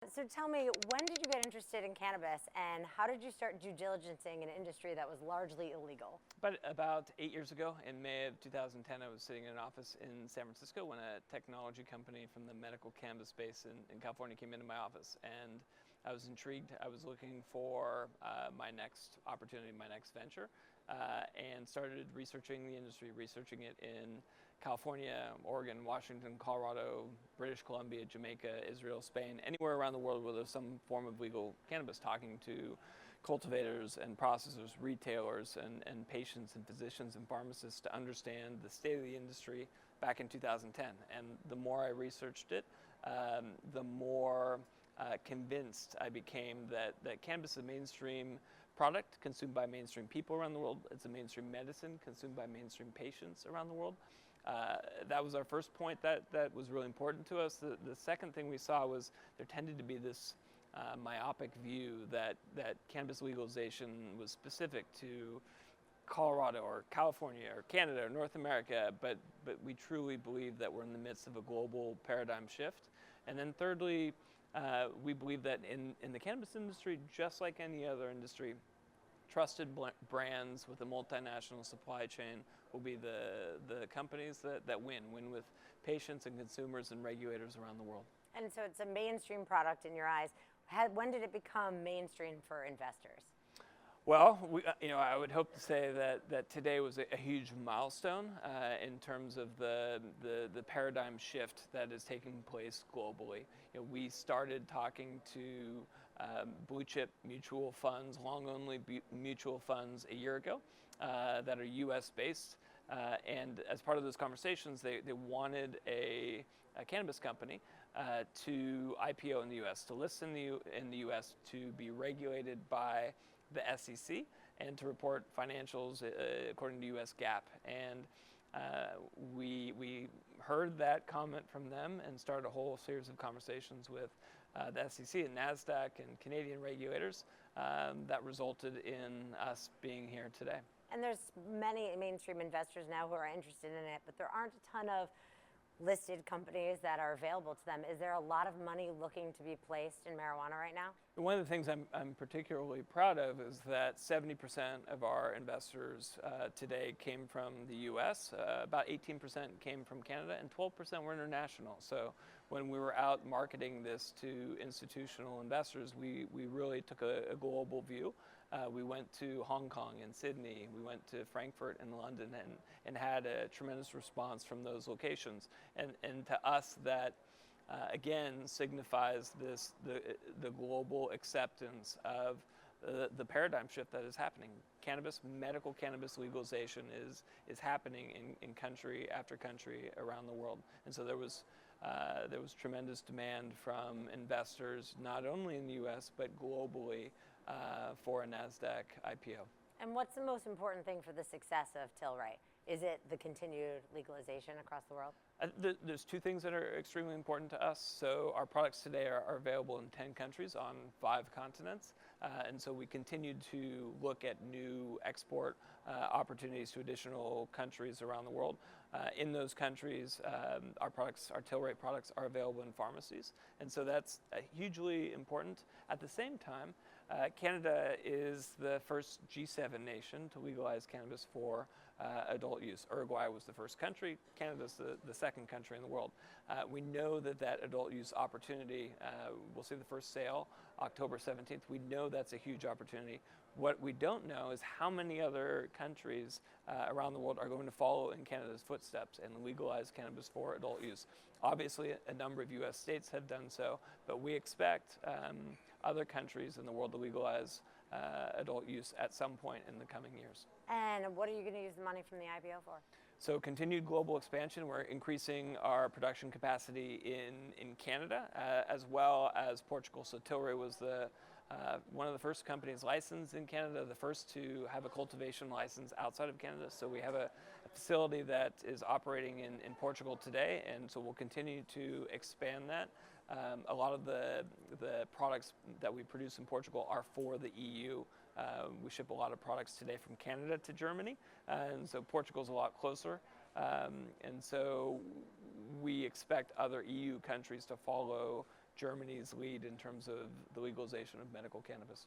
So tell me, when did you get interested in cannabis and how did you start due diligencing an industry that was largely illegal? But about 8 years ago, in May of 2010, I was sitting in an office in San Francisco when a technology company from the medical cannabis space in California came into my office. And I was intrigued. I was looking for my next opportunity, my next venture, and started researching the industry, researching it in California, Oregon, Washington, Colorado, British Columbia, Jamaica, Israel, Spain, anywhere around the world where there's some form of legal cannabis, talking to cultivators and processors, retailers, and patients and physicians and pharmacists to understand the state of the industry back in 2010. And the more I researched it, the more convinced I became that cannabis is a mainstream product consumed by mainstream people around the world. It's a mainstream medicine consumed by mainstream patients around the world. That was our first point that was really important to us. The second thing we saw was there tended to be this myopic view that cannabis legalization was specific to Colorado or California or Canada or North America, but we truly believe that we're in the midst of a global paradigm shift. And then thirdly, we believe that in the cannabis industry, just like any other industry, trusted brands with a multinational supply chain will be the companies that win with patients and consumers and regulators around the world. And so it's a mainstream product in your eyes. When did it become mainstream for investors? Well, I would hope to say that today was a huge milestone in terms of the paradigm shift that is taking place globally. We started talking to blue chip mutual funds, long only mutual funds, a year ago that are U.S. based. And as part of those conversations, they wanted a cannabis company to IPO in the U.S., to list in the U.S., to be regulated by the SEC, and to report financials according to U.S. GAAP. And we heard that comment from them and started a whole series of conversations with the SEC and Nasdaq and Canadian regulators that resulted in us being here today. And there's many mainstream investors now who are interested in it, but there aren't a ton of listed companies that are available to them. Is there a lot of money looking to be placed in marijuana right now? One of the things I'm particularly proud of is that 70% of our investors today came from the US, about 18% came from Canada, and 12% were international. So when we were out marketing this to institutional investors, we really took a global view. We went to Hong Kong and Sydney, we went to Frankfurt and London, and had a tremendous response from those locations. And to us, that again signifies the global acceptance of the paradigm shift that is happening. Medical cannabis legalization is happening in country after country around the world. And so there was tremendous demand from investors, not only in the US, but globally, for a Nasdaq IPO. And what's the most important thing for the success of Tilray? Is it the continued legalization across the world? There's two things that are extremely important to us. So our products today are available in 10 countries on 5 continents. And so we continue to look at new export opportunities to additional countries around the world. In those countries, our Tilray products are available in pharmacies. And so that's hugely important. At the same time, Canada is the first G7 nation to legalize cannabis for adult use. Uruguay was the first country. Canada's the second country in the world. We know that adult use opportunity, we'll see the first sale October 17th. We know that's a huge opportunity. What we don't know is how many other countries around the world are going to follow in Canada's footsteps and legalize cannabis for adult use. Obviously, a number of U.S. states have done so, but we expect other countries in the world to legalize adult use at some point in the coming years. And what are you going to use the money from the IPO for? So continued global expansion. We're increasing our production capacity in Canada as well as Portugal. So Tilray was one of the first companies licensed in Canada, the first to have a cultivation license outside of Canada. So we have a facility that is operating in Portugal today, and so we'll continue to expand that. A lot of the products that we produce in Portugal are for the EU. We ship a lot of products today from Canada to Germany, and so Portugal's a lot closer. And so we expect other EU countries to follow Germany's lead in terms of the legalization of medical cannabis.